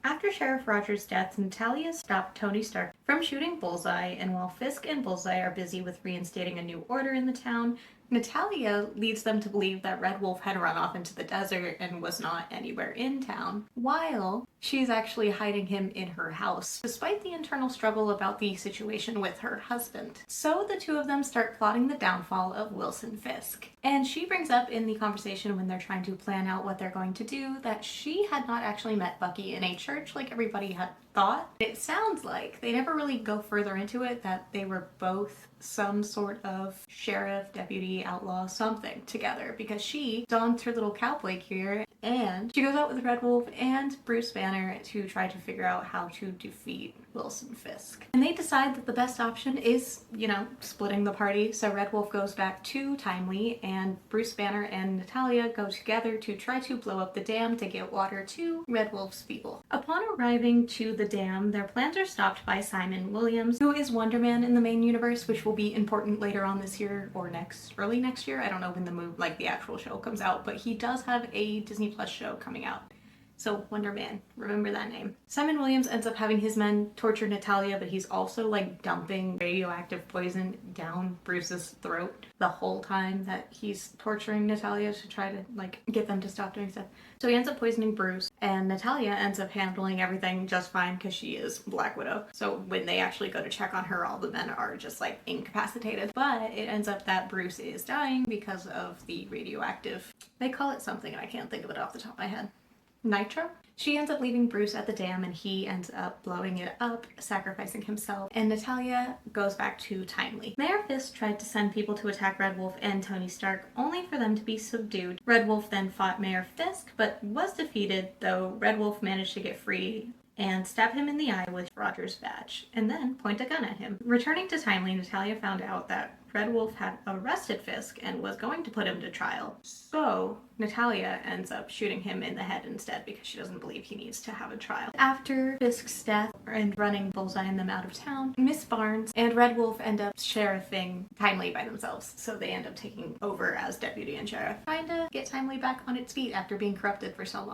After Sheriff Rogers' death, Natalia stopped Tony Stark from shooting Bullseye, and while Fisk and Bullseye are busy with reinstating a new order in the town, Natalia leads them to believe that Red Wolf had run off into the desert and was not anywhere in town, while she's actually hiding him in her house, despite the internal struggle about the situation with her husband. So the two of them start plotting the downfall of Wilson Fisk. And she brings up in the conversation when they're trying to plan out what they're going to do that she had not actually met Bucky in a church like everybody had thought. It sounds like they never really go further into it that they were both some sort of sheriff, deputy, outlaw, something together, because she dons her little cowboy gear and she goes out with Red Wolf and Bruce Banner to try to figure out how to defeat Wilson Fisk. And they decide that the best option is, splitting the party. So Red Wolf goes back to Timely and Bruce Banner and Natalia go together to try to blow up the dam to get water to Red Wolf's people. Upon arriving to the dam, their plans are stopped by Simon Williams, who is Wonder Man in the main universe, which will be important later on this year or early next year. I don't know when the actual show comes out, but he does have a Disney Plus show coming out. So Wonder Man, remember that name. Simon Williams ends up having his men torture Natalia, but he's also dumping radioactive poison down Bruce's throat the whole time that he's torturing Natalia to try to get them to stop doing stuff. So he ends up poisoning Bruce, and Natalia ends up handling everything just fine because she is Black Widow. So when they actually go to check on her, all the men are just incapacitated. But it ends up that Bruce is dying because of the radioactive, they call it something and I can't think of it off the top of my head. Nitro? She ends up leaving Bruce at the dam and he ends up blowing it up, sacrificing himself, and Natalia goes back to Timely. Mayor Fisk tried to send people to attack Red Wolf and Tony Stark, only for them to be subdued. Red Wolf then fought Mayor Fisk, but was defeated, though Red Wolf managed to get free and stab him in the eye with Rogers' badge, and then point a gun at him. Returning to Timely, Natalia found out that Red Wolf had arrested Fisk and was going to put him to trial. So Natalia ends up shooting him in the head instead because she doesn't believe he needs to have a trial. After Fisk's death and running Bullseye and them out of town, Miss Barnes and Red Wolf end up sheriffing Timely by themselves. So they end up taking over as deputy and sheriff, trying to get Timely back on its feet after being corrupted for so long.